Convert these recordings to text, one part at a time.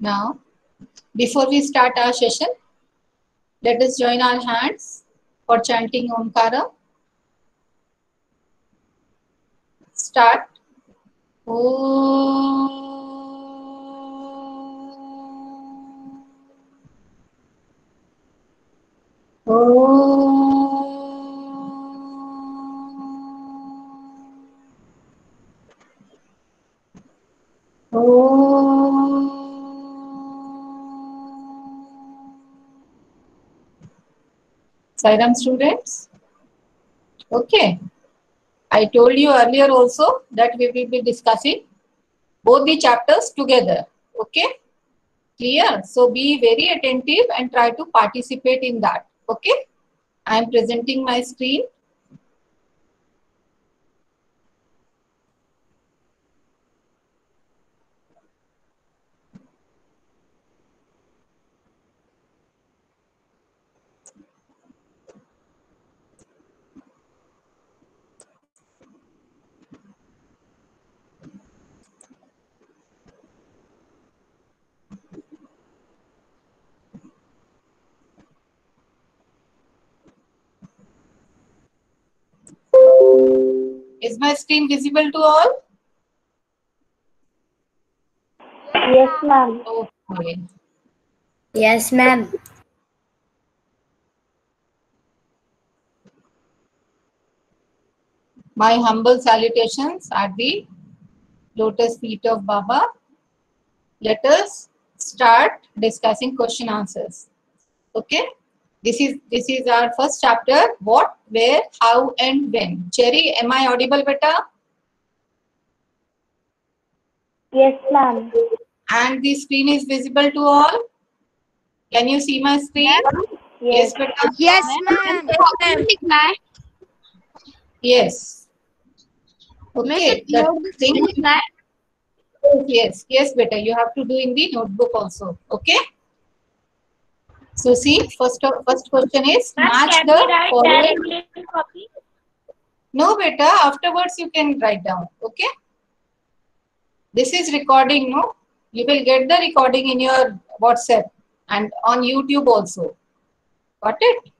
Now, before we start our session, let us join our hands for chanting Omkara. Start. Om. Sairam students, okay. I told you earlier also that we will be discussing both the chapters together, okay. Clear? So be very attentive and try to participate in that, okay. I am presenting my screen. Is my screen visible to all? Yes, ma'am. Okay. Yes, ma'am. My humble salutations at the lotus feet of Baba. Let us start discussing question answers. Okay. This is our first chapter. What, where, how, and when. Cherry, am I audible, beta? Yes, ma'am. And the screen is visible to all. Can you see my screen? Yes, beta. Yes, ma'am. Yes. Okay. Yes, beta. You have to do in the notebook also. Okay. So see, first question is match the following. No, beta. Afterwards you can write down. Okay. This is recording. No, you will get the recording in your WhatsApp and on YouTube also. Got it?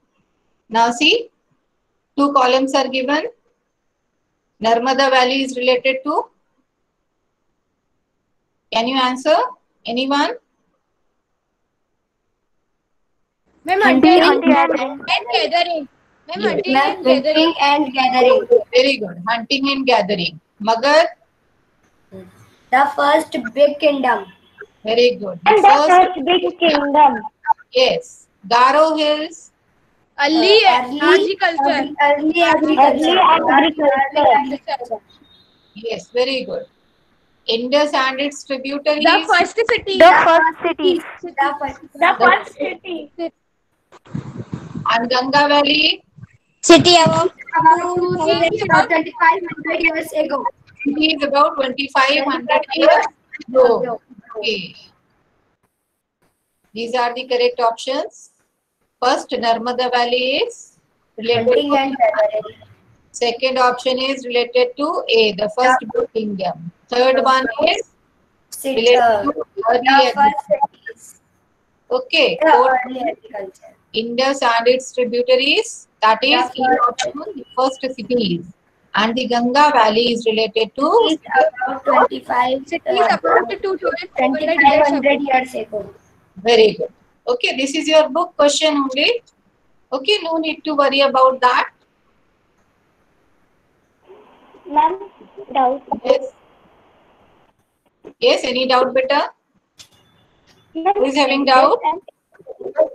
Now see, two columns are given. Narmada Valley is related to. Can you answer? Anyone? Hunting and gathering. Hunting and gathering. Very good. Hunting and gathering. Magar? The first big kingdom. Very good. And the first big kingdom. Yes. Garo Hills? Early agriculture. Early agriculture. Yes, very good. Indus and its tributaries? The first city. And Ganga Valley? City about 2500 years ago. It is about 2500 years ago. Okay. These are the correct options. First, Narmada Valley is related Hunting to. and gathering. Second option is related to A, the first big kingdom. Third one is related to early agriculture. Okay. Fourth, Indus and its tributaries. That is in option the first cities. And the Ganga Valley is related to About 2500 years ago. Very good. Okay, this is your book question only. Okay, no need to worry about that. Ma'am, doubt. Yes. Yes, any doubt, beta? Who is having doubt?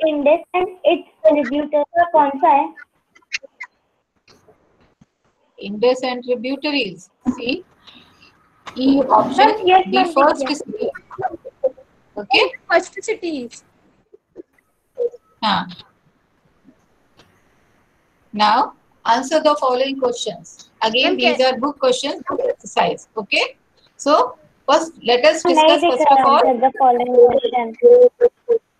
Indus and its tributaries कौन सा है? Indus and tributaries. See, E option, the first city. Okay. First cities. Now, answer the following questions. Again, these are book questions, book exercise. Okay. So, first, let us discuss first of all.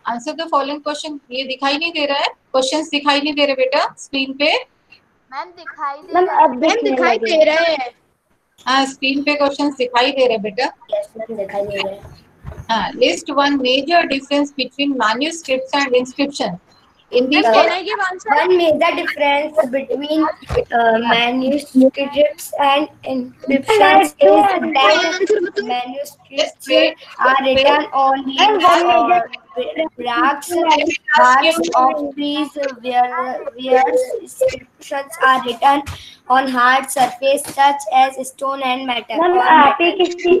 Answer the following question. ये दिखाई नहीं दे रहा है? Questions दिखाई नहीं दे रहे बेटा screen पे? मैम दिखाई दे मैम रहा अब है। मैम दिखाई दे रहे हैं। हाँ, स्क्रीन पे क्वेश्चंस दिखाई दे रहे बेटा। यस मैम दिखाई दे रहे हैं। हाँ, list one major difference between manuscripts and inscription in the Can I first give answer? One major difference between manuscripts and inscriptions is that manuscripts are written on leaves or barks of trees, whereas inscriptions are written on hard surface such as stone and metal. Ma'am आप ही किसी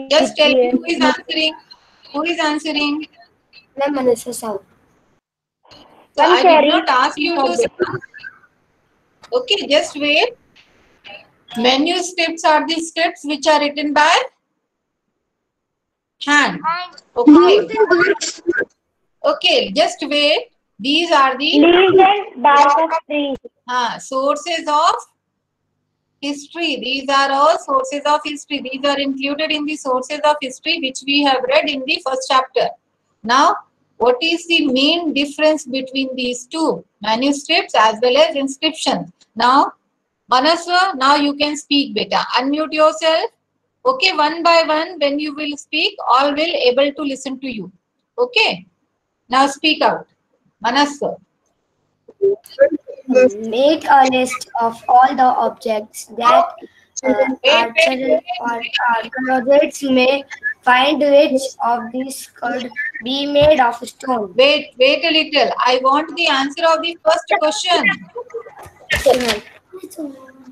just tell me who is answering. Who is answering? Ma'am, Manisha Sahu. So I did not ask you to. Okay, just wait. Manuscripts are the scripts which are written by hand. Okay. Okay, just wait. These are the leaves and bark of trees. sources of history. These are all sources of history. These are included in the sources of history which we have read in the first chapter. Now, what is the main difference between these two? Manuscripts as well as inscriptions. Now, Manaswa, now you can speak, beta. Unmute yourself. Okay, one by one, when you will speak, all will able to listen to you. Okay. Now speak out. Manaswa. Make a list of all the objects that archaeologists may find. Which of these could be made of stone? Wait a little. I want the answer of the first question.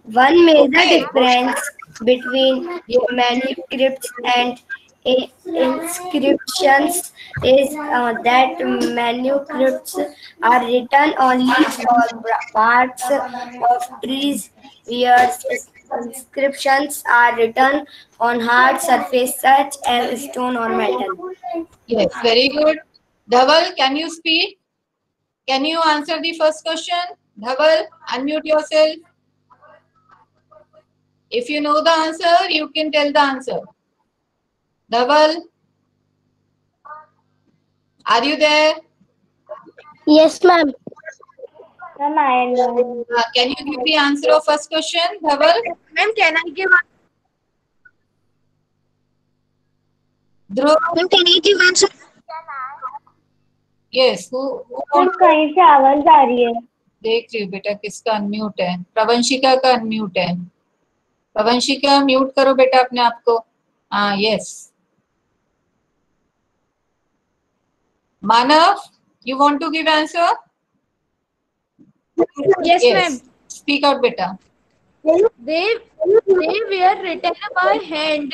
One major difference between manuscripts and inscriptions is that manuscripts are written on leaves or parts of trees, whereas inscriptions are written on hard surface such as stone or metal. Yes, very good. Dhaval, can you speak? Can you answer the first question? Dhaval, unmute yourself. If you know the answer, you can tell the answer. Dhaval, are you there? Yes, ma'am. Ma'am, I know. Can you give the answer of first question, Dhaval? Ma'am, can I give Dhruv? Ma'am, can I give answer? Yes. Who ma'am कहीं से आवाज आ रही है. देख रही हूँ बेटा किसका अनम्यूट है. प्रवंशिका का अनम्यूट है. प्रवंशिका म्यूट करो बेटा अपने आप को. हाँ, yes. Manav, you want to give answer? Yes, ma'am. Speak out, beta. They were written by hand.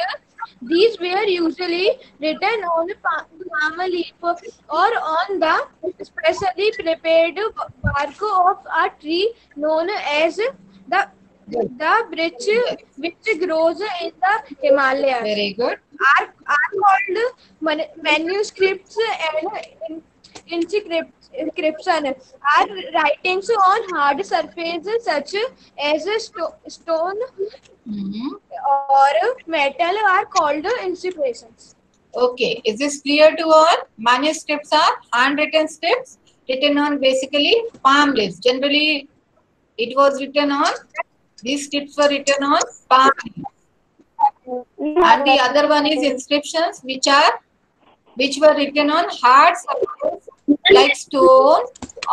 These were usually written on palm leaf or on the specially prepared bark of a tree known as the birch, which grows in the Himalayas. Very good. Are called manuscripts and inscription are writings on hard surfaces such as stone or metal are called inscriptions. Okay, is this clear to all? Manuscripts are handwritten scripts written on basically palm leaves. Generally, it was written on, these scripts were written on palm leaves. And the other one is inscriptions which were written on hard surface like stone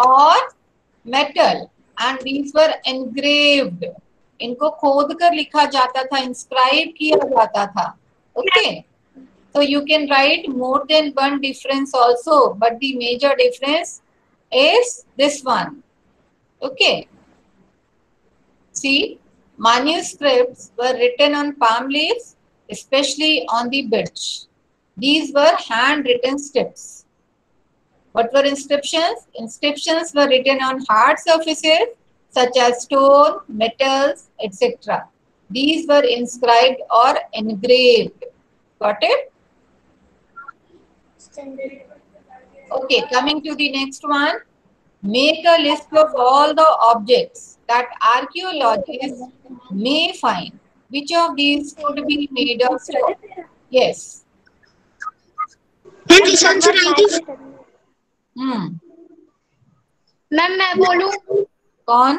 or metal, and these were engraved. इनको खोद कर लिखा जाता था, inscribe किया जाता था. Okay, so you can write more than one difference also, but the major difference is this one. Okay, see, manuscripts were written on palm leaves, especially on the birch. These were handwritten scripts. What were inscriptions? Inscriptions were written on hard surfaces such as stone, metals, etc. These were inscribed or engraved. Got it? Okay, coming to the next one. Make a list of all the objects that archaeologists may find. Which of these could be made of stone? Yes. Ma'am मैं बोलूं? कौन?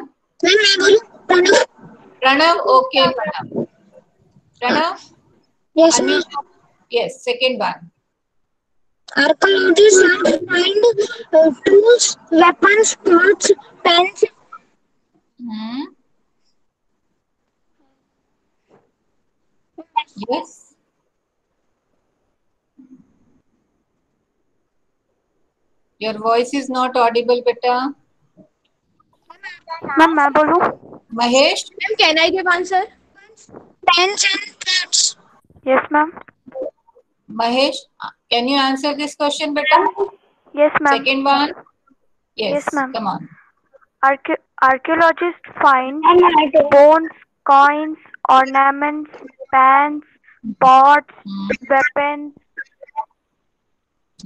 Pranav. Okay Pranav. Pranav. Yes, Unmute. Yes, second one. archaeologists have found tools, weapons, pots, pens. Hmm. Yes. Your voice is not audible, beta. Ma'am, मैं बोलूं? Mahesh. Ma'am, can I give answer? Pens and pots. Yes, ma'am. Mahesh, can you answer this question, beta? Yes, ma'am. Second one. Yes, Yes, ma'am. come on. Archaeologists find bones, coins, ornaments, pans, pots, Hmm. weapons,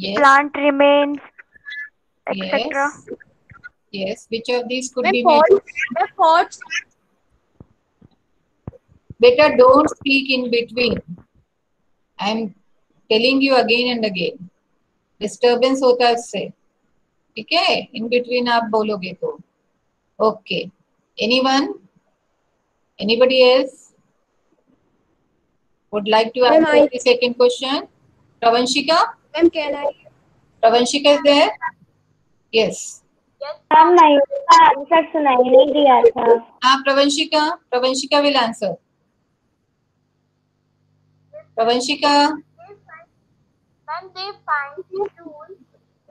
Yes. plant remains, etc. Yes. Yes. Which of these could Ma'am, be made? pots. Beta, don't speak in between. I am telling you again and again. Disturbance होता है उससे. ठीक है? In between आप बोलोगे तो. Okay. Anyone? Anybody else would like to Ma'am, answer the second question? Pravanshika? Ma'am, can I? Pravanshika is there? Yes. Ma'am नहीं उसका आंसर सुनाई नहीं दिया था. हाँ Pravanshika. Pravanshika will answer. Pravanshika. When they find tools,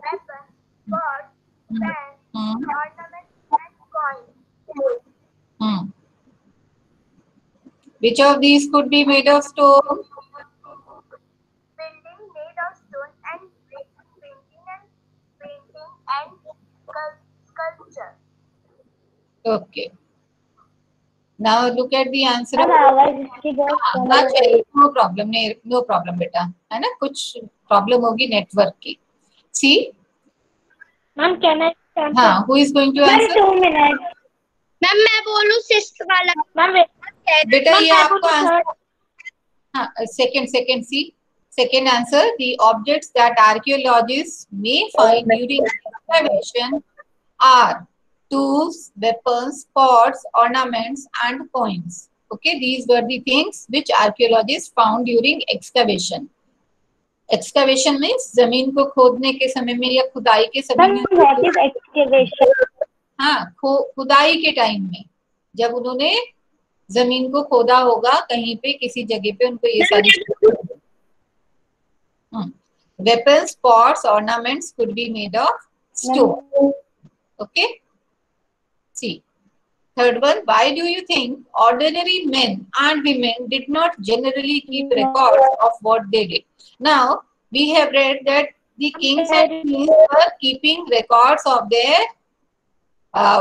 weapons, pots, pens, ornaments, and coins. Hmm. Which of these could be made of stone? Building made of stone and brick, painting and sculpture. Okay. Now look at the answer. No problem. No problem, बेटा. है ना? कुछ problem होगी network की. See? Ma'am, can I answer? हाँ. Who is going to answer? 2 minutes. Ma'am, मैं बोलूं cyst वाला. Ma'am, बेटा ये आपको answer. हाँ. Second. See. Second answer. The objects that archaeologists may find during excavation are tools, weapons, pots, ornaments, and coins. Okay, these were the things which archaeologists found during excavation. Excavation means जमीन को खोदने के समय में या खुदाई के समय में. What is excavation? हाँ, खुदाई के टाइम में जब उन्होंने जमीन को खोदा होगा कहीं पे किसी जगह पे उनको ये सारी weapons, pots, ornaments could be made of stone. Okay. See, third one, why do you think ordinary men and women did not generally keep records of what they did? Now, we have read that the kings and queens were keeping records of their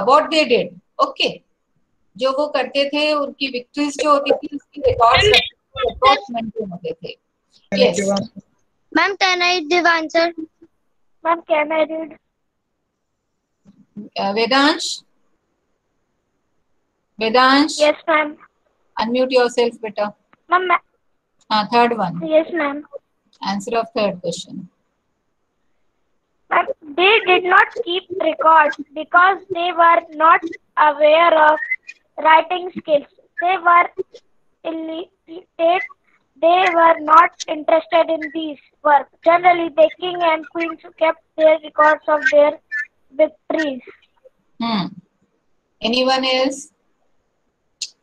what they did. Okay. जो वो करते थे उनकी victories जो होती थी उसकी records maintain होते थे. Yes. Ma'am, can I give answer? Ma'am, can I read? Vedansh. Vedansh. Yes, ma'am. Unmute yourself, beta. Ma'am. Third one. Yes, ma'am. Answer of third question. Ma'am, they did not keep records because they were not aware of writing skills. They were illiterate. They were not interested in these work. Generally, the king and queens kept their records of their victories. Anyone else?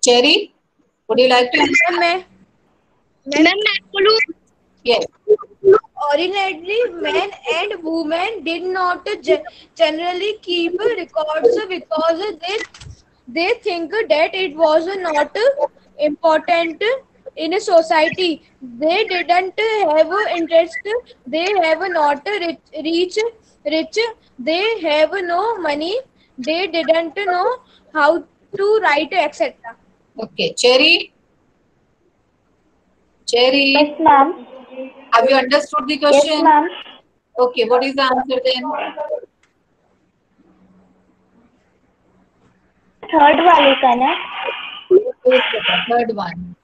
Cherry, would you like to answer? Ma'am, Yes. Originally, men and women did not generally keep records because they think that it was not important in a society. They didn't have interest. They have not rich. They have no money. They didn't know how to write, etc. Okay, Cherry. Cherry. Yes, ma'am. Have you understood the question? Yes, ma'am. Okay, what is the answer then? Third वाले का ना? Third one.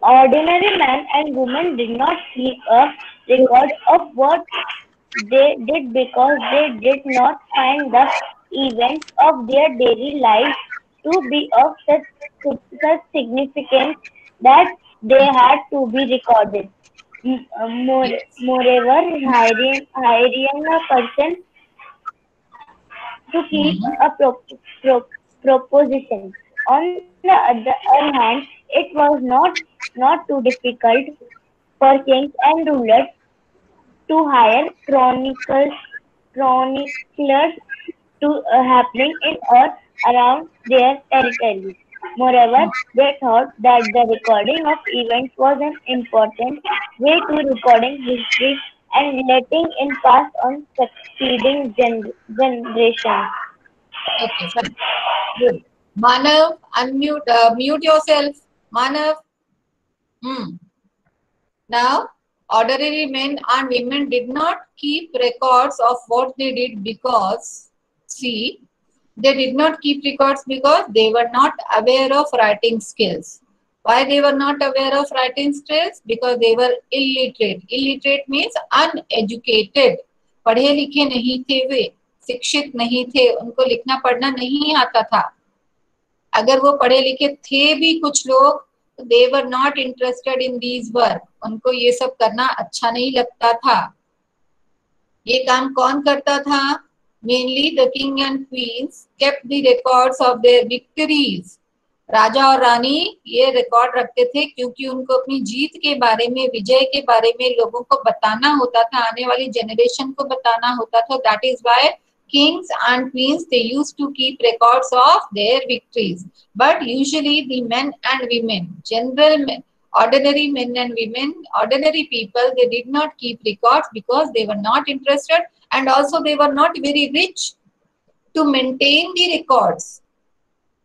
Ordinary men and women did not keep a record of what they did because they did not find the events of their daily life to be of such significance that they had to be recorded. Moreover, hiring a person to keep a proposition. On the other hand, it was not too difficult for kings and rulers to hire chroniclers to happening in or around their territories. Moreover, they thought that the recording of events was an important way to recording history and letting it pass on succeeding generations. Okay, fine. Good. Manav, unmute, mute yourself. Manav. Now, ordinary men and women did not keep records of what they did because, see, they did not keep records because they were not aware of writing skills. Why they were not aware of writing skills? Because they were illiterate. Illiterate means uneducated. पढ़े लिखे नहीं थे वे, शिक्षित नहीं थे, उनको लिखना पढ़ना नहीं आता था. अगर वो पढ़े लिखे थे भी कुछ लोग, they were not interested in these work. उनको ये सब करना अच्छा नहीं लगता था. ये काम कौन करता था? Mainly the king and queens kept the records of their victories. राजा और रानी ये रिकॉर्ड रखते थे क्योंकि उनको अपनी जीत के बारे में, विजय के बारे में लोगों को बताना होता था, आने वाली जनरेशन को बताना होता था. That is why kings and queens, they used to keep records of their victories. But usually the men and women, ordinary men and women, ordinary people, they did not keep records because they were not interested, and also they were not very rich to maintain the records.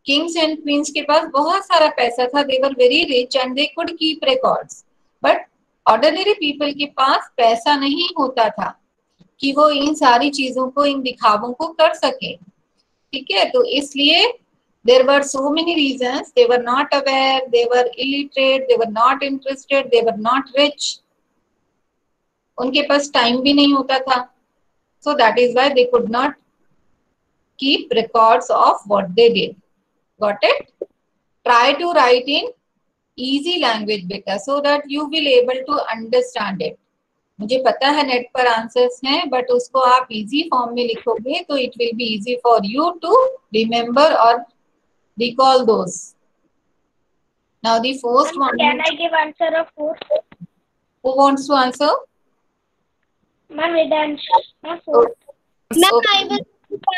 Kings and queens के पास बहुत सारा पैसा था, they were very rich and they could keep records. But ordinary people के पास पैसा नहीं होता था कि वो इन सारी चीजों को, इन दिखावों को कर सके. ठीक है, तो इसलिए there were so many reasons. They were not aware, they were illiterate, they were not interested, they were not rich. उनके पास टाइम भी नहीं होता था. So that is why they could not keep records of what they did. Got it? Try to write in easy language beta so that you will able to understand it. मुझे पता है net पर answers हैं, but उसको आप easy form में लिखोगे तो it will be easy for you to remember और recall those. Now the first one. Can I give answer of fourth? Who wants to answer? Ma'am, Vedansh. Fourth. Ma'am, I will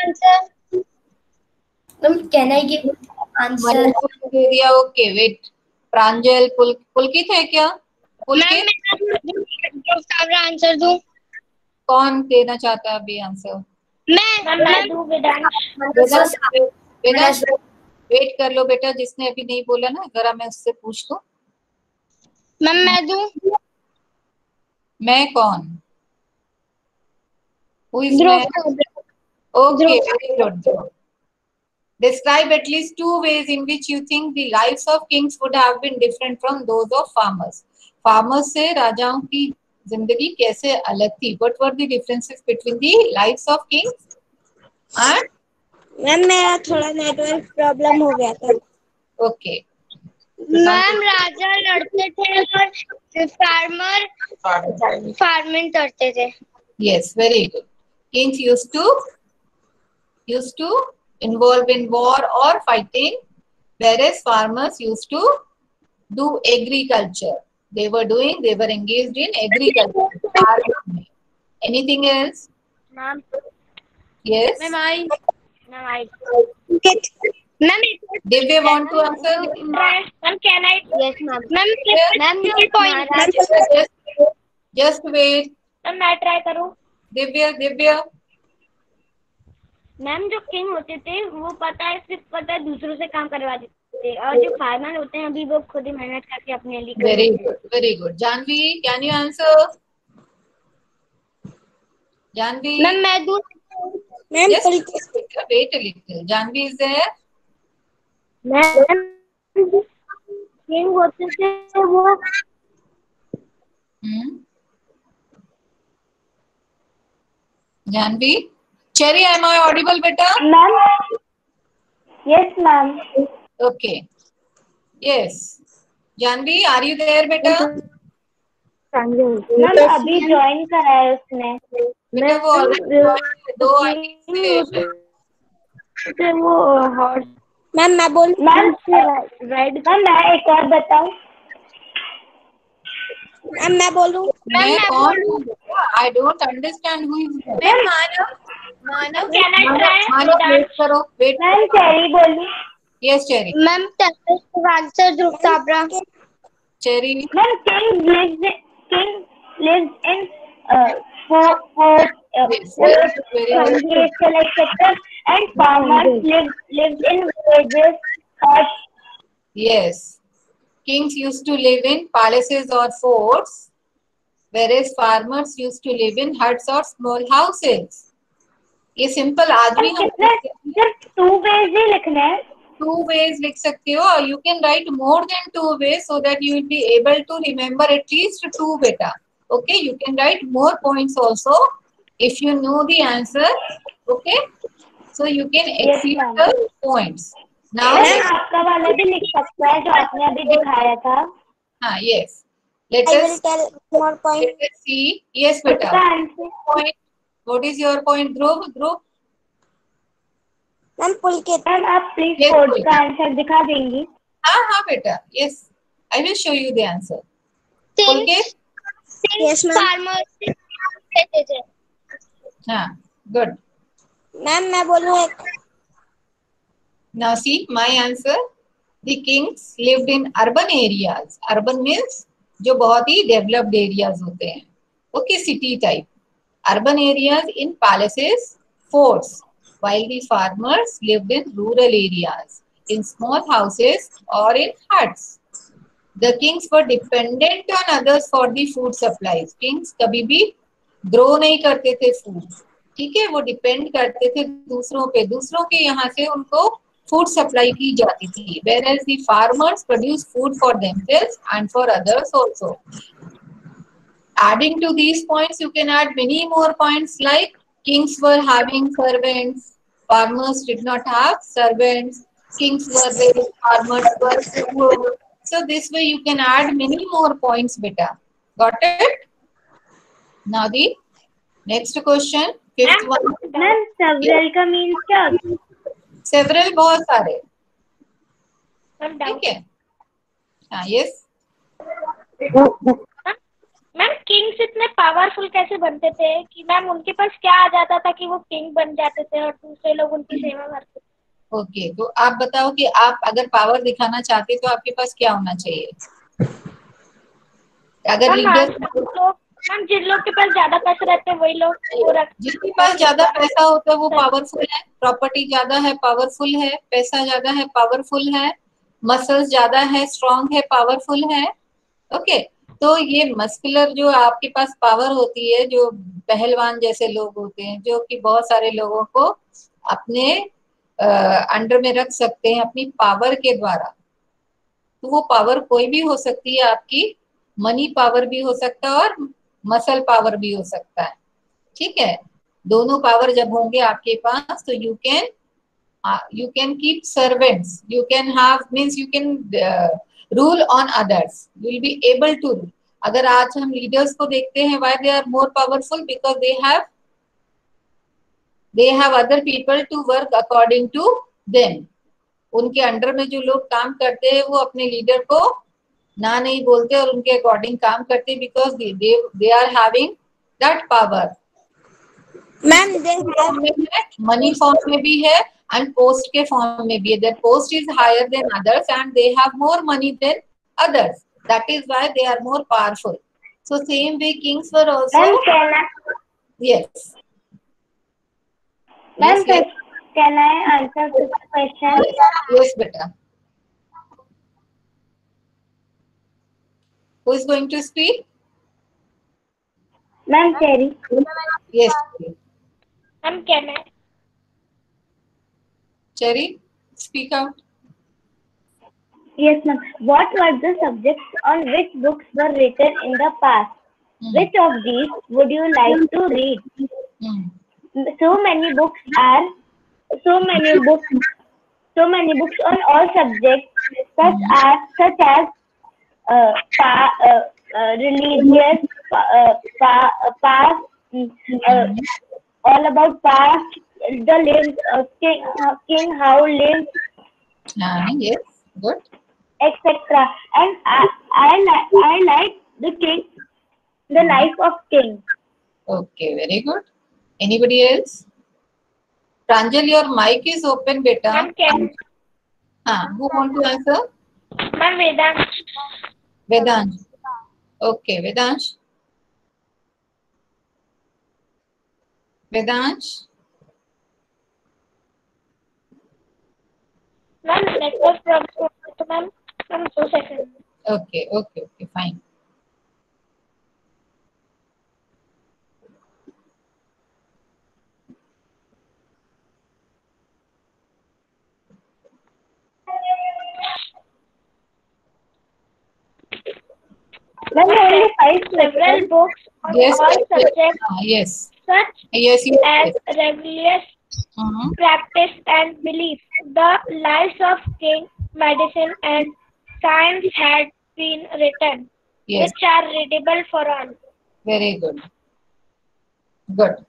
answer. Ma'am, can I give answer? Okay, wait. प्रांजल, पुलकित है क्या? मैं answer दूं? कौन देना चाहता है अभी answer? मैं दूं वेदांश. वेदांश वेट कर लो बेटा, जिसने अभी नहीं बोला ना, जरा मैं उससे पूछ लूं. मैम मैं दूं? मैं कौन? Who is मैं? Okay, very good. Describe at least 2 ways in which you think the lives of kings would have been different from those of farmers. Farmers से राजाओं की जिंदगी कैसे अलग थी? What were the differences between the lives of kings and? Ma'am मेरा थोड़ा network problem हो गया था. Okay. मैम राजा लड़ते थे और फार्मर फार्मिंग करते थे. Yes, very good. Kings used to involve in war or fighting, whereas farmers used to do agriculture. They were engaged in agriculture. Anything else? Ma'am. Yes. Ma'am, Divya want to answer? Ma'am, can I? Yes, ma'am. Ma'am, your point. Just wait. Ma'am, मैं try करूँ? Divya. Ma'am जो king होते थे वो सिर्फ दूसरों से काम करवा देते थे, और जो फार्मर होते हैं अभी वो खुद ही मेहनत करके अपने लिए. Very good. Janvi, can you answer? Janvi. Ma'am मैं दूं? Ma'am wait a little. Janvi is there? Ma'am king होते थे वो. Janvi, Cherry, am I audible, beta? Ma'am. Yes, ma'am. Okay. Yes. Janvi, are you there, beta? Ma'am अभी join करा है उसने। बेटा वो दो वो हॉर्स। मैम मैं बोल मैम राइड। मैम मैं एक और बताऊं। मैम मैं बोलूं। मैं कौन हूँ? I don't understand who is there. मैं Manav Can I try? Manav wait करो, वेट। मैम चेरी बोलूं। Yes, Cherry. Ma'am answer Dhruv Chhabra. Cherry. Ma'am King lives in four Yes, very good. and farmers lives in villages or Yes. Kings used to live in palaces or forts, whereas farmers used to live in huts or small houses. ये simple आज भी हम सिर्फ 2 ways ही लिखने हैं। 2 ways लिख सकते हो, or you can write more than 2 ways so that you will be able to remember at least 2 beta. Okay, you can write more points also if you know the answer. Okay, so you can exceed the points. Now आपका वाला भी लिख सकता है जो आपने अभी दिखाया था। हाँ, yes. Let us see. Yes, beta. Point. What is your point, Dhruv? Dhruv? Ma'am Pulkit. Ma'am आप प्लीज कोड का आंसर दिखा देंगी? हाँ हाँ बेटा, yes. I will show you the answer. Pulkit? Yes, ma'am. हाँ, good. मैम मैं बोलूँ एक। Now see my answer. The kings lived in urban areas. Urban means जो बहुत ही developed areas होते हैं. Okay, city type. Urban areas in palaces, forts, while the farmers lived in rural areas, in small houses or in huts. The kings were dependent on others for the food supplies. Kings कभी भी grow नहीं करते थे food. ठीक है, वो depend करते थे दूसरों पे, दूसरों के यहाँ से उनको food supply की जाती थी. Whereas the farmers produce food for themselves and for others also. Adding to these points, you can add many more points like kings were having servants, farmers did not have servants, kings were rich, farmers were poor. So this way you can add many more points, beta. Got it? Now the next question, fifth one. Ma'am several का means क्या होता है? Several बहुत सारे, ठीक है? हाँ, yes. Ma'am Kings इतने पावरफुल कैसे बनते थे कि मैम उनके पास क्या आ जाता था कि वो किंग बन जाते थे और दूसरे लोग उनकी सेवा करते थे? ओके, तो आप बताओ कि आप अगर पावर दिखाना चाहते तो आपके पास क्या होना चाहिए? अगर लीडर मैम जिन लोग के पास ज्यादा पैसे रहते हैं वही लोग वो रखते। जिसके पास ज्यादा पैसा होता है वो पावरफुल है, प्रॉपर्टी ज्यादा है पावरफुल है, पैसा ज्यादा है पावरफुल है, मसल्स ज्यादा है स्ट्रांग है पावरफुल है। ओके, तो ये मस्कुलर जो आपके पास पावर होती है, जो पहलवान जैसे लोग होते हैं जो कि बहुत सारे लोगों को अपने अंडर में रख सकते हैं अपनी पावर के द्वारा, तो वो पावर कोई भी हो सकती है, आपकी मनी पावर भी हो सकता है और मसल पावर भी हो सकता है, ठीक है? दोनों पावर जब होंगे आपके पास तो you can keep servants, you can have means you can rule on others, you will be able to rule. अगर आज हम लीडर्स को देखते हैं, why they are more powerful, because they have other people to work according to them. उनके under में जो लोग काम करते हैं वो अपने लीडर को ना नहीं बोलते और उनके अकॉर्डिंग काम करते, because they are having that power. Ma'am money form में भी है एंड पोस्ट के फॉर्म में भी है। Their post is higher than others and they have more money than others, that is why they are more powerful. So same way kings were also. Yes ma'am can I answer this question? Yes बेटा। Who is going to speak? Ma'am, Cherry. Yes. Ma'am, can I? Cherry, speak out. Yes, ma'am. What were the subjects on which books were written in the past? Which of these would you like to read? so many books on all subjects, such as religious, past, all about past, the lives of king how lived, Yes, good. etc. And I like the life of king. Okay, very good. Anybody else? Pranjal, your mic is open, beta. Ma'am, can Who want to answer? Ma'am, Vedant. Vedansh. Okay, Vedansh. Vedansh. Ma'am, network problem. Ma'am, 2 seconds. Okay, fine. Ma'am, only 5 several books on Yes, all yes, subjects, yes. such Yes, as religious practice and belief. The lives of king, medicine, and science had been written, Yes. which are readable for all. Very good. Good.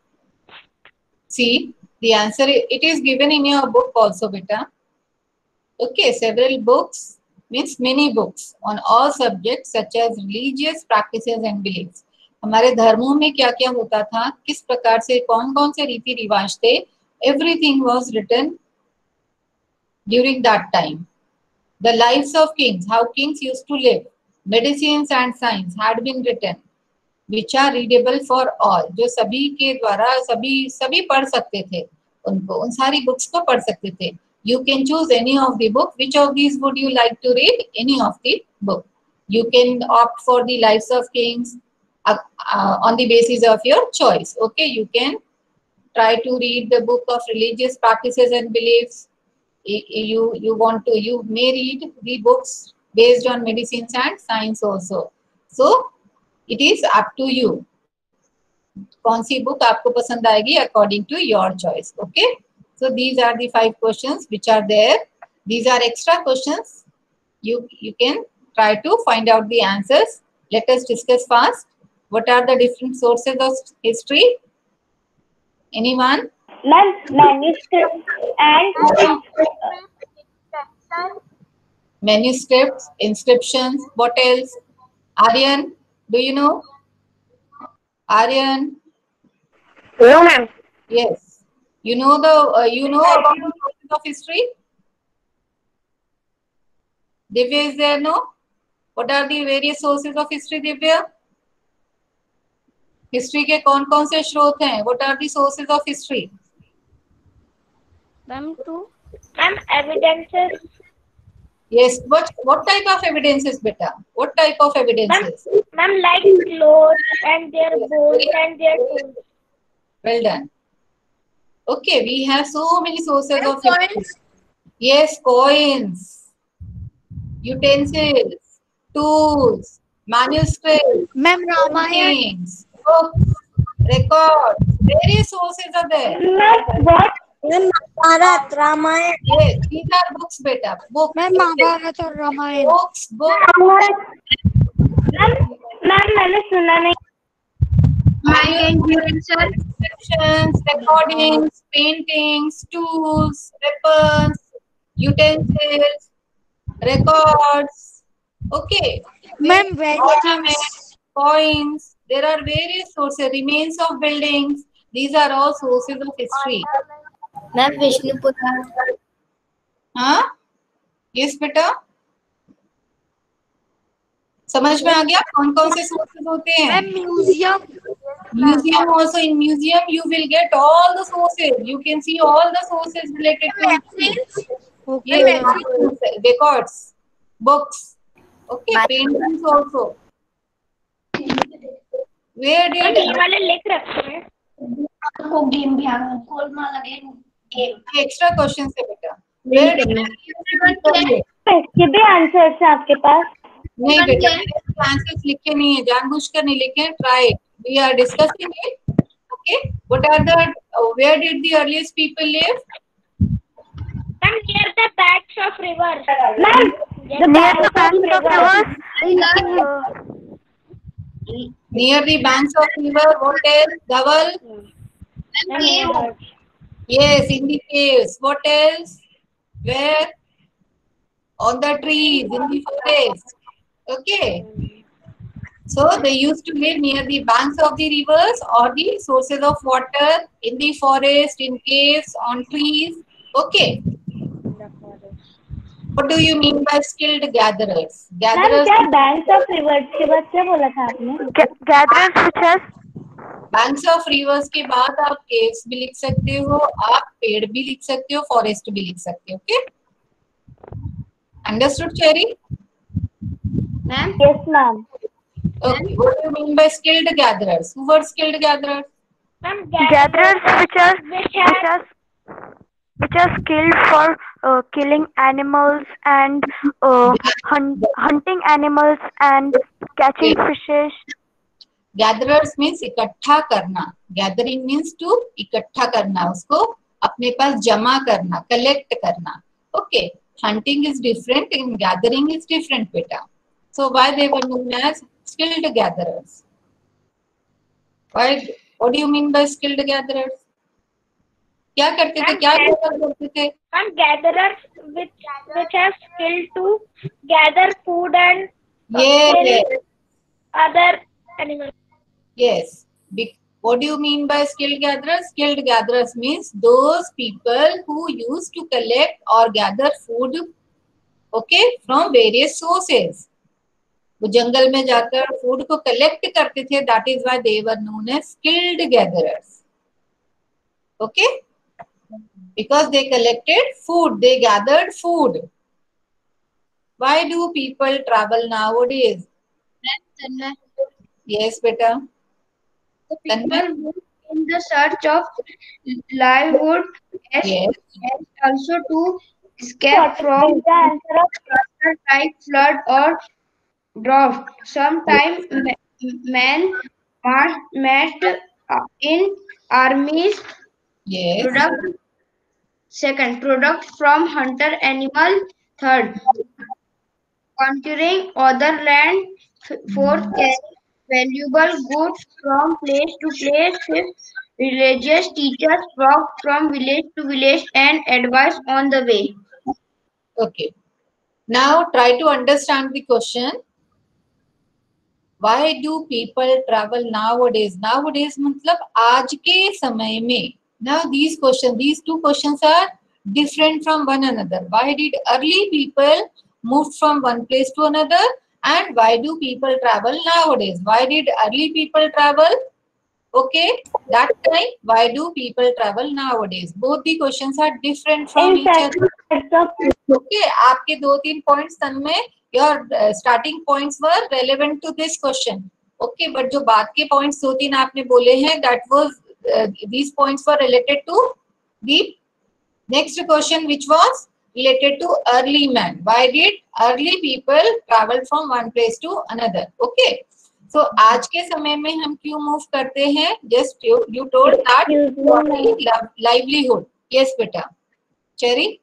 See, the answer, it is given in your book also, beta. Okay, several books means many books on all subjects such as religious practices and beliefs. हमारे धर्मों में क्या क्या होता था, किस प्रकार से कौन कौन से रीति रिवाज थे, everything was written during that time. The lives of kings, how kings used to live, medicines and science had been written, which are readable for all. जो सभी के द्वारा सभी पढ़ सकते थे, उनको उन सारी बुक्स को पढ़ सकते थे. You can choose any of the book. Which of these would you like to read? Any of the book. You can opt for the Lives of Kings on the basis of your choice. Okay, you can try to read the book of religious practices and beliefs. You may read the books based on medicines and science also. So it is up to you. कौन सी book आपको पसंद आएगी according to your choice. Okay. So these are the 5 questions which are there. These are extra questions. You can try to find out the answers. Let us discuss fast. What are the different sources of history? Anyone? Manuscripts and manuscripts, inscriptions. What else? Aryan, do you know? Aryan? No, ma'am. Yes. You know about the sources of history? Divya is there, no? What are the various sources of history, Divya? History के कौन-कौन से स्रोत हैं? What are the sources of history? Ma'am, evidences. Yes. What type of evidences, beta? What type of evidences? Ma'am, like clothes and their bones and their tools. Well done. Okay, we have so many sources of coins. Yes, coins, utensils, tools, manuscripts, Ma'am, Ramayana. paintings, books, records. Various sources are there. Ma'am, what? Ma'am, Mahabharat, Ramayana. Yes, these are books, beta. Books. Ma'am, Mahabharat और Ramayan. Books. Ma'am, मैंने सुना नहीं. Inscriptions, recordings, paintings, tools, weapons, utensils, records. Okay. Ma'am, various coins. There are various sources. Remains of buildings. These are all sources of history. Ma'am, Vishnu Puran. हाँ? Yes, बेटा. समझ में आ गया कौन कौन से sources होते हैं? Ma'am, museum. Museum also. In museum you will get all the sources. You can see all the sources related to history. Yes, records, books. Okay, paintings also. Where did ये वाले लिख रखे हैं. आपको गेम भी आ गया. Golmaal again game. extra questions है बेटा? Where did इसके भी आंसर्स हैं आपके पास? नहीं बेटा, आंसर्स लिखे नहीं है, जानबूझकर नहीं लिखे. Try it. We are discussing it. Okay. What are the where did the earliest people live? Ma'am, near the banks of rivers. Ma'am, near the banks of rivers. Near the banks of river. What else? Dhaval? Yes, in the caves. What else? Where? On the trees, in the forest. Okay. So they used to live near the banks of the rivers or the sources of water, in the forest, in caves, on trees. Okay. What do you mean by skilled gatherers? Gatherers. क्या banks of rivers के बाद क्या बोला था आपने? Gatherers which has banks of reverse के बाद आप केव्स भी लिख सकते हो, आप पेड़ भी लिख सकते हो, फॉरेस्ट भी लिख सकते हो. Okay, understood cherry? Ma'am yes ma'am. Okay, what do you mean by skilled gatherers? Who were skilled gatherers? Ma'am, Gatherers which are skilled for killing animals and hunting animals and catching fishes. Gatherers means इकट्ठा करना. Gathering means to इकट्ठा करना, उसको अपने पास जमा करना, collect करना. Okay, hunting is different and gathering is different, beta. So why they were known as skilled gatherers? Why? What do you mean by skilled gatherers? क्या करते थे? क्या करते थे? Ma'am, gatherers which have skill to gather food and Yes. other animals. Yes. What do you mean by skilled gatherers? Skilled gatherers means those people who used to collect or gather food, okay, from various sources. वो जंगल में जाकर food को collect करते थे. That is why they were known as skilled gatherers. Okay, because they collected food, they gathered food. Why do people travel nowadays? Yes, beta. The people move in the search of livelihood Yes. and also to escape from disaster like flood or drought. Sometimes men marched in armies. Yes. Product from hunter animal. Third, conquering other land. Fourth, carrying valuable goods from place to place. Fifth, religious teachers walk from village to village and advise on the way. Okay. Now try to understand the question. Why do people travel nowadays? Nowadays मतलब आज के समय में. Now these two questions are different from one another. Why did early people move from one place to another? And why do people travel nowadays? Why did early people travel? Okay, that time. Why do people travel nowadays? Both the questions are different from each other. Okay, आपके 2-3 points तन में your starting points were relevant to this question. Okay, but जो बाद के points 2-3 आपने बोले हैं, that was these points were related to the next question, which was related to early man. Why did early people travel from one place to another? Okay, so आज के समय में हम क्यों move करते हैं? Just you told that livelihood. Yes, beta. Cherry.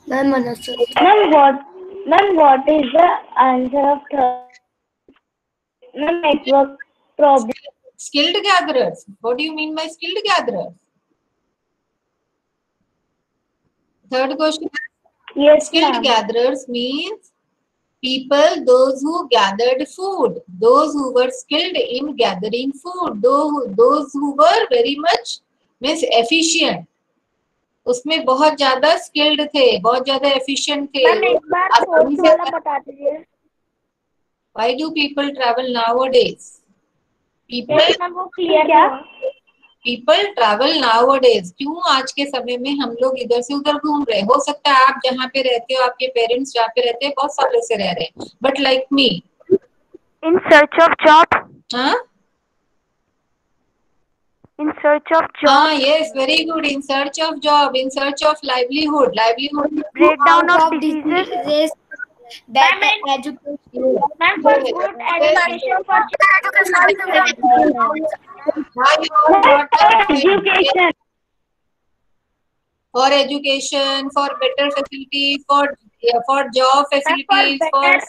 Ma'am, what is the answer of third? Ma'am, network problem. Skilled gatherers. What do you mean by skilled gatherers? Third question. Yes, Skilled ma'am. gatherers means people, those who gathered food, those who were skilled in gathering food, those who were very much means efficient. उसमें बहुत ज्यादा skilled थे, बहुत ज्यादा efficient थे. Ma'am, एक बार fourth वाला बता दीजिए. Why do people travel nowadays? People वो clear था. People travel nowadays. क्यों आज के समय में हम लोग इधर से उधर घूम रहे? हो सकता है आप जहाँ पे रहते हो, आपके पेरेंट्स जहाँ पे रहते हैं, बहुत सालों से रह रहे हैं. But like me. In search of job. हाँ? In search of job. Ah, yes, very good. In search of job, in search of livelihood. Livelihood. Breakdown of diseases. Ma'am, ma'am, for good education for Education. For education, for better facilities, for job facilities, better-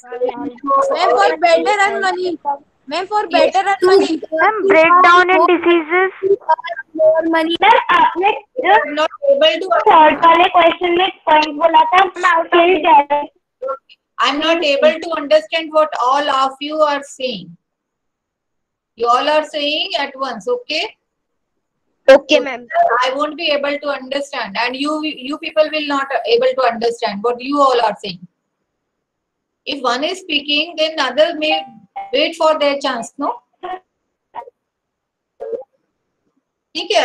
Ma'am, for better earn money. Ma'am, for better earn money. Ma'am, breakdown in diseases. Ma'am आपने जो not able to third वाले question में point बोला था skill क्या है? I'm not able to understand what all of you are saying. You all are saying at once, okay? Okay, ma'am. I won't be able to understand, and you people will not able to understand what you all are saying. If one is speaking, then other may wait for their chance, no? ठीक है,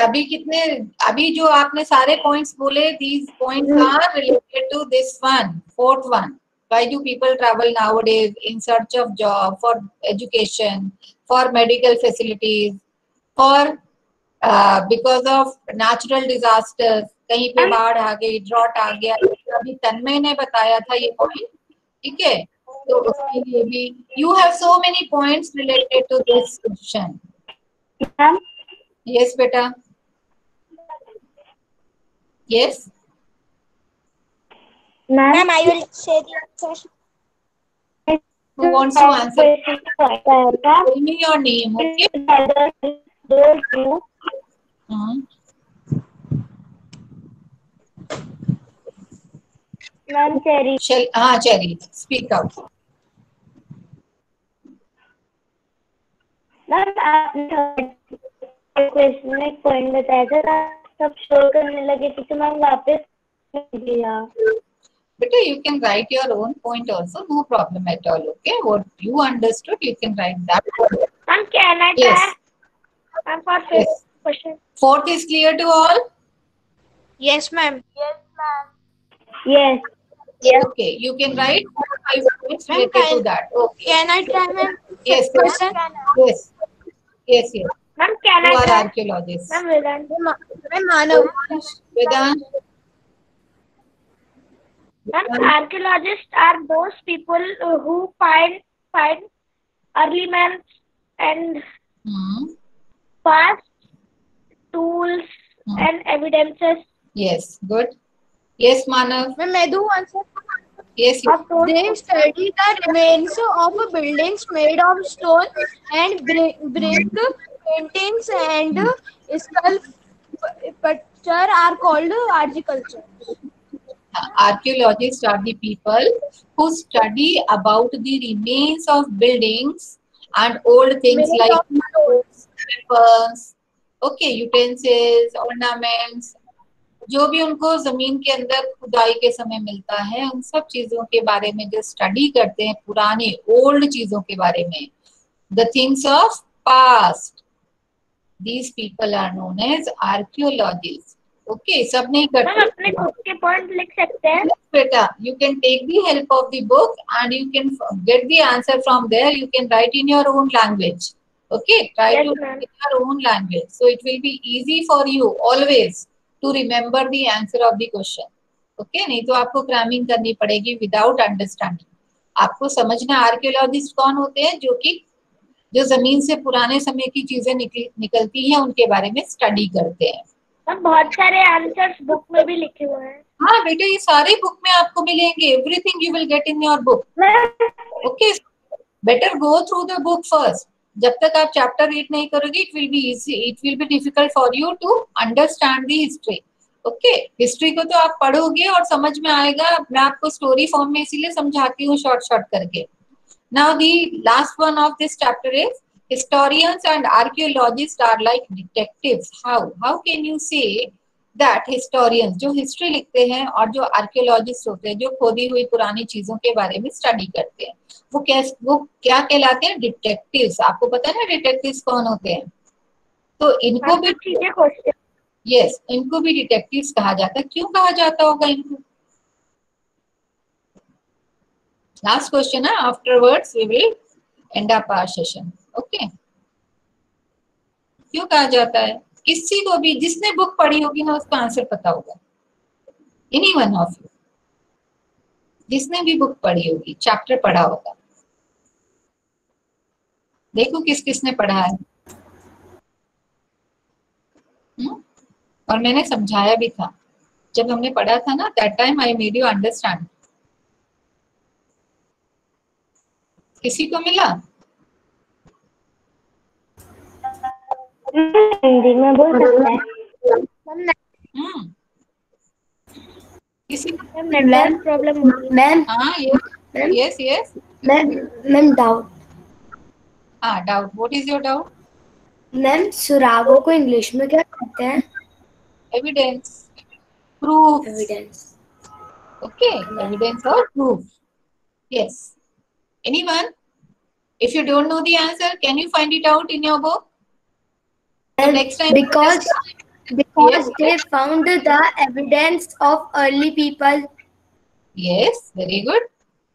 अभी जो आपने सारे points बोले, these points are related to this one, fourth one. Why do people travel nowadays in search of job, for education, for medical facilities, for because of natural disasters? कहीं पे बाढ़ आ गई, ड्रॉट आ गया, अभी तन्मय ने बताया था ये पॉइंट, ठीक है? तो उसके लिए भी you have so many points related to this question. Yes, beta. Yes. Ma'am, I will say the answers. Who wants to answer? Tell me your name, okay? Ma'am, Cherry. Cherry, speak out. Ma'am आपने question में एक point बताया था, सब show करने लगे थे तो मैम वापस दिया. Beta, you can write your own point also, no problem at all, okay? What you understood, you can write that. Ma'am, can I Yes. try? Ma'am, for fifth Yes. question. Fourth is clear to all? Yes, ma'am. Yes. Okay, you can write 4 or 5 points related to that. Okay. Can I try, ma'am? Yes, Question. yes. Yes. Ma'am, can You I are try? archaeologists. Ma'am, Vedant. Ma'am, Manav. Vedant, Ma'am, archaeologists are those people who find early maps and past tools and evidences yes, good. Yes, Manav. Ma'am, I do answer. Yes, of those. They study the remains of buildings made of stone and brick paintings and sculpture are called archaeology. Archaeologists are the people who study about the remains of buildings and old things like tools, weapons, okay, utensils, ornaments, जो भी उनको जमीन के अंदर खुदाई के समय मिलता है, उन सब चीजों के बारे में जो स्टडी करते हैं, पुराने ओल्ड चीजों के बारे में, the things of past, these people are known as archaeologists. Okay, सब नहीं मैम करते. अपने खुद के पॉइंट लिख सकते हैं. Beta, you can take the help of the book and you can get the answer from there. You can write in your own language. Okay, try Yes, to ma'am. write in your own language. So it will be easy for you always to remember the answer of the question. Okay, नहीं तो आपको cramming करनी पड़ेगी without understanding. आपको समझना archaeologist कौन होते हैं, जो जमीन से पुराने समय की चीजें निकलती हैं, उनके बारे में स्टडी करते हैं. मैम बहुत सारे आंसर्स बुक में भी लिखे हुए हैं. हाँ बेटे, ये सारे बुक में आपको मिलेंगे. Everything you will get in your book. Okay, better go through the book first. जब तक आप चैप्टर रीड नहीं करोगे, it will be easy, it will be difficult for you to understand the history. Okay, history को तो आप पढ़ोगे और समझ में आएगा. मैं आपको स्टोरी फॉर्म में इसीलिए समझाती हूँ शॉर्ट करके. Now the last one of this chapter is historians and archaeologists are like detectives. How can you say that historians जो हिस्ट्री लिखते हैं और जो आर्कियोलॉजिस्ट होते हैं, जो खोदी हुई पुरानी चीजों के बारे में स्टडी करते हैं, वो क्या कहलाते हैं? डिटेक्टिव्स. आपको पता है ना डिटेक्टिव्स कौन होते हैं? तो इनको भी यस, इनको भी डिटेक्टिव्स कहा जाता है. क्यों कहा जाता होगा इनको? लास्ट क्वेश्चन है, afterwards we will end up our session. Okay, क्यों कहा जाता है? किसी को भी जिसने बुक पढ़ी होगी ना, उसका आंसर पता होगा. Anyone of you? जिसने भी बुक पढ़ी होगी, चैप्टर पढ़ा होगा, देखो किस किसने पढ़ा है। और मैंने समझाया भी था जब हमने पढ़ा था ना, that time I made you understand. किसी को मिला? हिंदी में बोल सकते हैं। किसी को नेटवर्क प्रॉब्लम हो रही है। मैम हाँ, यस यस मैम डाउट। हाँ, doubt, what is your doubt? Ma'am सुरागों को इंग्लिश में क्या कहते हैं? Evidence, proof. Evidence. Okay, evidence or proof. Yes. Anyone? If you don't know the answer, can you find it out in your book? So next time. Because Yes. they found the evidence of early people. Yes, very good.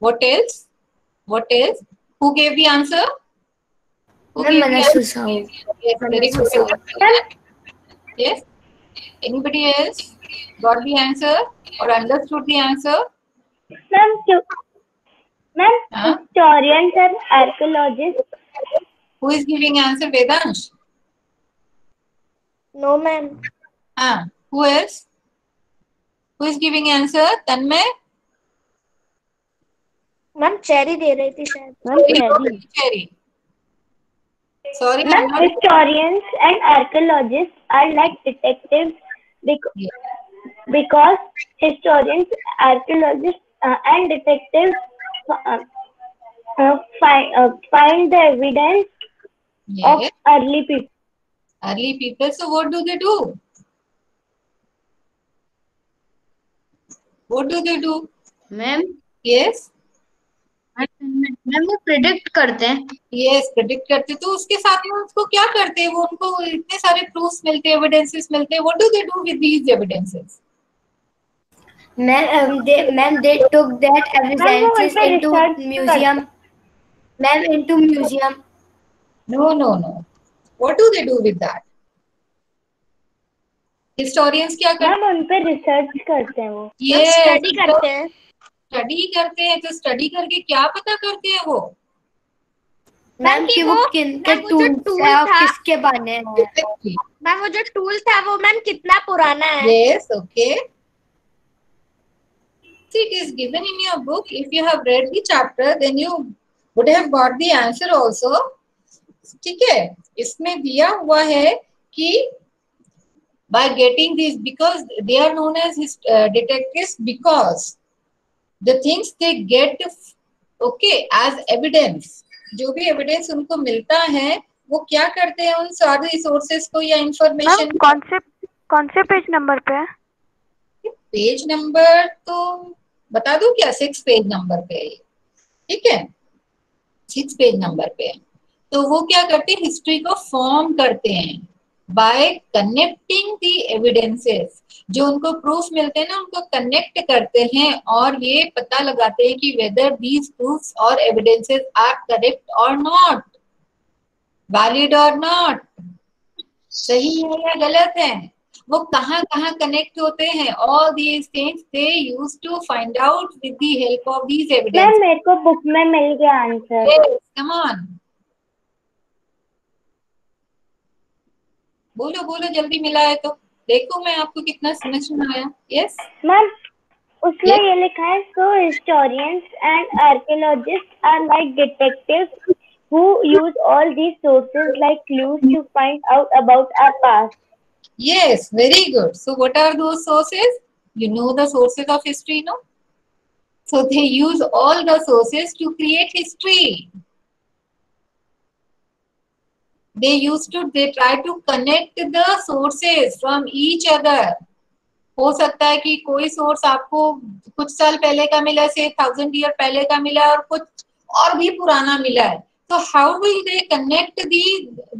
What else? What else? Who gave the answer? Who gave the answer? Yes, very good. Yes. Anybody else got the answer or understood the answer? Ma'am, Huh? historians and archaeologists. Who is giving answer? Vedansh? No, ma'am. Who else? Who is giving answer? Tanmay? Ma'am Cherry दे रही थी शायद। Cherry. Sorry, Ma'am, historians and archaeologists are like detectives because historians, archaeologists, and detectives find the evidence of Yes. early people. Early people. So what do they do? What do they do? Ma'am Yes. Ma'am वो predict करते हैं। Yes, predict करते, तो उसके साथ में उसको क्या करते हैं? वो उनको इतने सारे proofs मिलते हैं, evidences मिलते हैं. What do they do with these evidences? Ma'am, they took that evidences into museum. Ma'am, into museum. No. What do they do with that? Historians क्या करते हैं? मैम उन पे रिसर्च करते हैं वो। Yes, स्टडी करते हैं। स्टडी करते हैं, तो स्टडी करके क्या पता करते हैं वो? मैम कि वो किनके टूल्स है और किसके बने हैं। मैम वो जो टूल था वो मैम कितना पुराना है? Yes, okay. See, it is given in your book. If you have read the chapter, then you would have got the answer also. ठीक है, इसमें दिया हुआ है कि by getting these, because they are known as detectives, because the things they get, okay, as evidence, जो भी evidence उनको मिलता है, वो क्या करते हैं उन सारे रिसोर्सेस को या इंफॉर्मेशन। कौन से पेज नंबर पे है? पेज नंबर तो बता दूं क्या? 6 पेज नंबर पे है, ठीक है, 6 पेज नंबर पे है। तो वो क्या करते हैं? हिस्ट्री को फॉर्म करते हैं बाय कनेक्टिंग दी एविडेंसेस। जो उनको प्रूफ मिलते हैं ना, उनको कनेक्ट करते हैं और ये पता लगाते हैं कि वेदर दीज प्रूफ्स और एविडेंसेस आर करेक्ट और नॉट, वैलिड और नॉट, सही है या गलत है। वो कहाँ कहाँ कनेक्ट होते हैं, all these things they use to find out with the help of these evidence. Ma'am मेरे को बुक में मिल गया आंसर। कम ऑन, बोलो बोलो, जल्दी मिला है तो देखो मैं आपको कितना समझ में आया। यस मैम उसमें ये लिखा है, so historians and archaeologists are like detectives who use all these sources like clues to find out about our past. Yes, very good. So what are those sources? You know the sources of history, no? So they use all the sources to create history. They try to connect the sources from each other. हो सकता है कि कोई source आपको कुछ साल पहले का मिला, से 1000 ईयर पहले का मिला, और कुछ और भी पुराना मिला है। तो how will they connect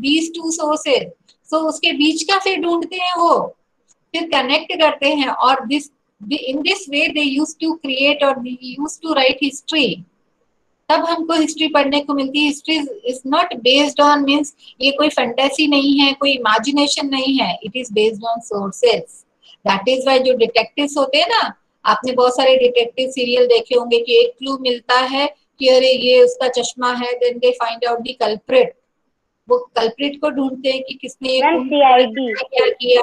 these two sources? So उसके बीच का फिर ढूंढते हैं, वो फिर कनेक्ट करते हैं, और in this way they used to create or they used to write history. तब हमको हिस्ट्री पढ़ने को मिलती है। History is not based on, means ये कोई फैंटेसी नहीं है, कोई इमेजिनेशन नहीं है, it is based on sources. That is why जो डिटेक्टिव्स होते हैं ना, आपने बहुत सारे डिटेक्टिव सीरियल देखे होंगे कि एक क्लू मिलता है कि अरे ये उसका चश्मा है, then they find out the culprit. वो कल्प्रिट को ढूंढते हैं कि किसने ये मैम CID। क्या किया।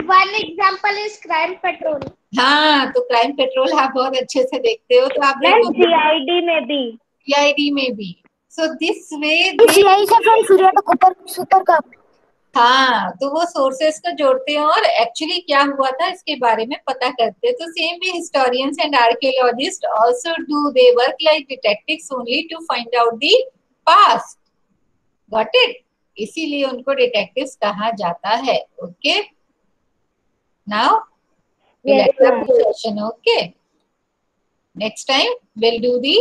One example is crime petrol. हाँ, तो क्राइम पेट्रोल आप बहुत अच्छे से देखते हो, तो आप मैम CID में भी। CID में भी। सो दिस वे CID से from Surya to super cup. हाँ, तो वो सोर्सेस को जोड़ते हैं और एक्चुअली क्या हुआ था इसके बारे में पता करते हैं। तो same way historians and archaeologist also do, they work like detectives only to find out the past. Got it? इसीलिए उनको डिटेक्टिव्स कहा जाता है। Okay, now we'll Yes, end up ma'am. the session. Okay, next time we'll do the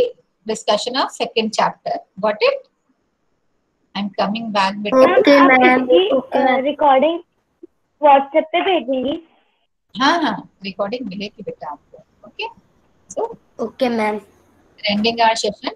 discussion of second chapter. Got it? I'm coming back beta. Okay, आप ma'am. इसकी recording WhatsApp पे भेजेंगी? हाँ हाँ, रिकॉर्डिंग मिलेगी बेटा आपको। Okay, so Okay, ma'am. ending our session.